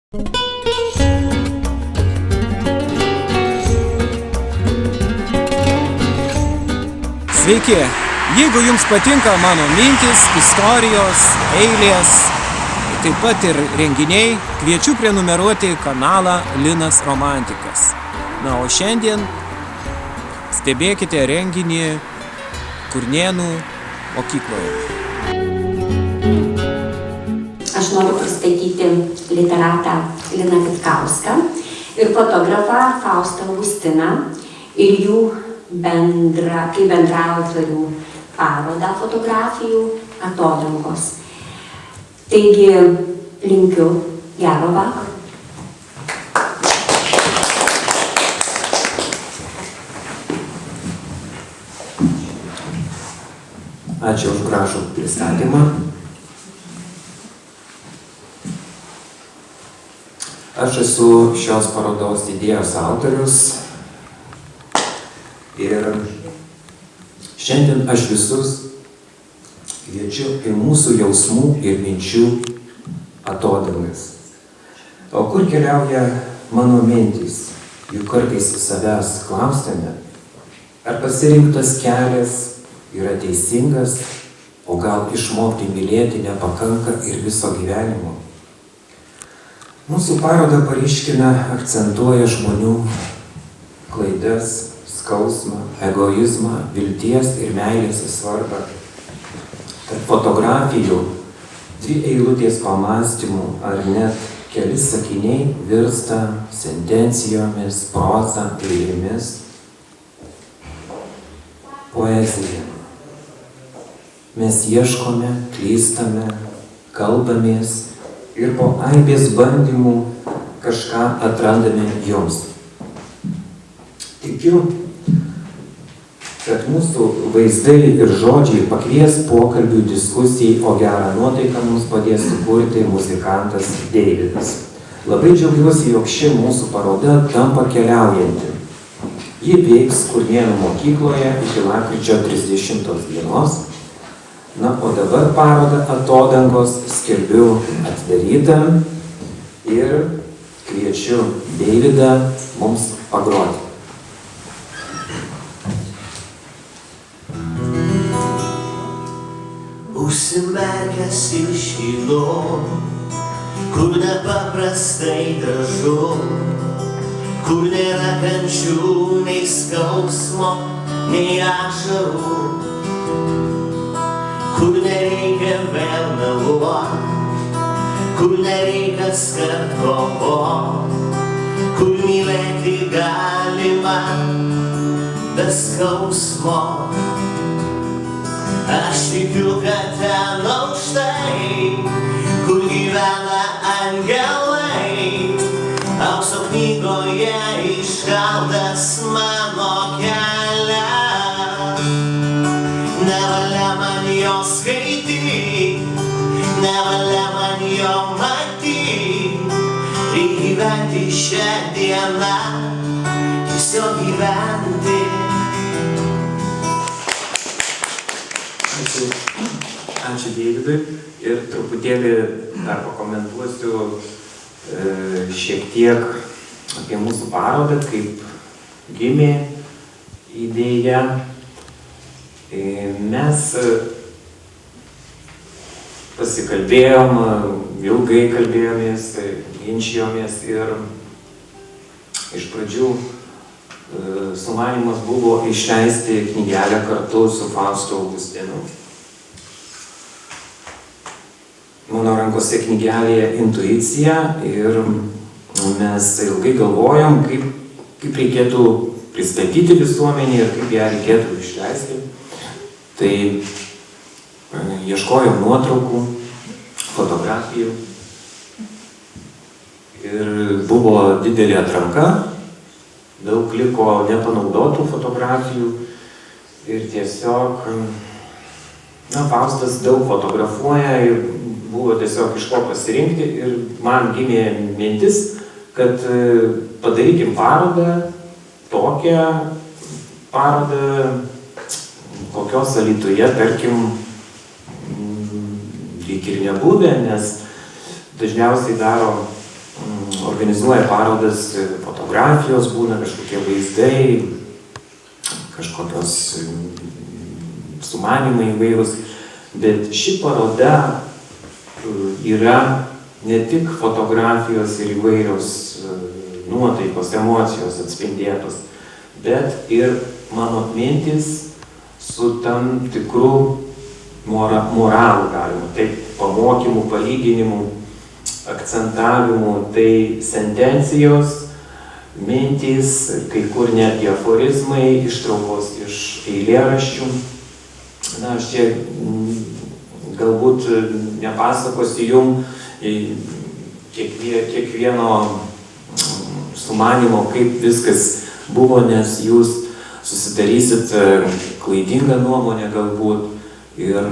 Sveiki! Jeigu jums patinka mano mintys, istorijos, eilės, taip pat ir renginiai, kviečiu prenumeruoti kanalą Linas Romantikas. Na, o šiandien stebėkite renginį Kurnėnų mokykloje. Aš noriu pristatyti literatą Liną Vitkauską ir fotografą Faustą Augustiną ir jų kaip bendraautorių parodą fotografijų Atodangos. Taigi, linkiu gero vakaro. Ačiū už gražų pristatymą. Aš esu šios parodos idėjos autorius ir šiandien aš visus kviečiu į mūsų jausmų ir minčių atodangas. O kur keliauja mano mintys? Juk kartais savęs klausime, ar pasirinktas kelias yra teisingas, o gal išmokti mylėti nepakanka ir viso gyvenimo. Mūsų paroda paryškina, akcentuoja žmonių klaidas, skausmą, egoizmą, vilties ir meilės svarbą. Tarp fotografijų 2 eilutės pamąstymų ar net keli sakiniai virsta sentencijomis, proza, eilėmis, poezija. Mes ieškome, klystame, kalbamės ir po aibės bandymų kažką atrandame jums. Tikiu, kad mūsų vaizdai ir žodžiai pakvies pokalbių diskusijai, o gerą nuotaiką mums padės sukurti muzikantas Deividas. Labai džiaugiuosi, jog ši mūsų paroda tampa keliaujanti. Ji veiks Kurnėnų mokykloje iki lapkričio 30 dienos. Na, o dabar parodą Atodangos skelbiu atidarytą ir kviečiu Deividą mums pagroti. Užsimerkęs išeinu, kur nepaprastai gražu, kur nėra kančių, nei skausmo, nei ašarų, kur nereikia vėl meluot, kur nereikia skart kovot, kur mylėti galima be skausmo. Aš tikiu, kad ten aukštai, kur gyvena angelai, aukso knygoje iškaltas mano kelias. Nevalia man jo skaityti, nevalia man jo matyti, reikia gyventi šią dieną, tiesiog gyventi. Ačiū Deividui ir truputėlį dar pakomentuosiu šiek tiek apie mūsų parodą, kaip gimė idėja. Mes pasikalbėjom, ilgai kalbėjomės, ginčijomės ir iš pradžių sumanymas buvo išleisti knygelę kartu su Faustu Augustinu. Mano rankose knygelėje Intuicija ir mes ilgai galvojom, kaip reikėtų pristatyti visuomenį ir kaip ją reikėtų išleisti. Tai ieškojom nuotraukų, fotografijų ir buvo didelė atranka, daug liko nepanaudotų fotografijų ir tiesiog, Faustas daug fotografuoja ir buvo tiesiog iš ko pasirinkti ir man gimė mintis, kad padarykim parodą, tokią parodą, kokios Alytuje, tarkim, lyg ir nebūdė, nes dažniausiai daro organizuoja parodas, fotografijos būna, kažkokie vaizdai, kažkokios sumanymai įvairūs. Bet ši paroda yra ne tik fotografijos ir įvairios nuotaikos, emocijos atspindėtos, bet ir mano mintis su tam tikru moralu, galima taip, pamokymų, palyginimų, akcentavimų, tai sentencijos, mintys, kai kur netgi aforizmai, ištraukos iš eilėraščių. Na, aš čia galbūt nepasakosiu jum kiekvieno sumanimo, kaip viskas buvo, nes jūs susidarysit klaidingą nuomonę galbūt ir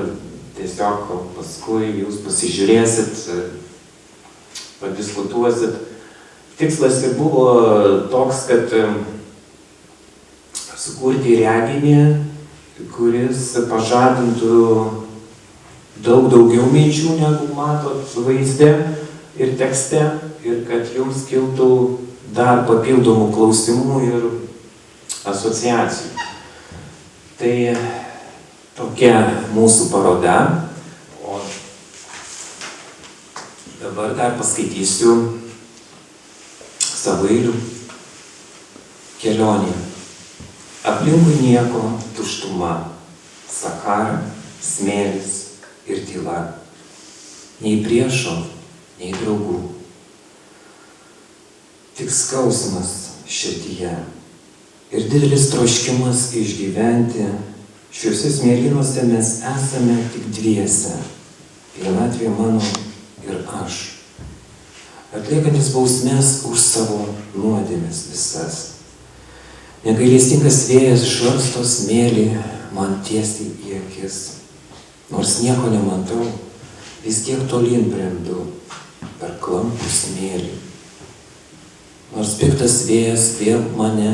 tiesiog paskui jūs pasižiūrėsit, padiskutuosit. Tikslas ir buvo toks, kad sukurti reginį, kuris pažadintų daug daugiau minčių, negu matot vaizde ir tekste, ir kad jums kiltų dar papildomų klausimų ir asociacijų. Tai tokia mūsų paroda, o dabar dar paskaitysiu Savailių kelionė. Aplinkui nieko, tuštuma, Sachara, smėlis ir tyla. Nei priešo, nei draugų. Tik skausmas širdyje ir didelis troškimas išgyventi. Šiuose smėlynuose mes esame tik dviese. Vienatvė mano ir aš. Atliekantis bausmės už savo nuodėmes visas. Negailestingas vėjas žarsto smėlį man tiesiai į akis. Nors nieko nematau, vis tiek tolyn brendu per klampų smėlį. Nors piktas vėjas vėl mane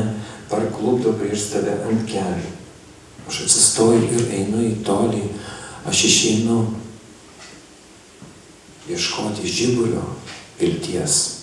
parklupdo prieš tave ant kelių. Aš atsistoju ir einu į tolį, aš išeinu ieškoti žiburio vilties.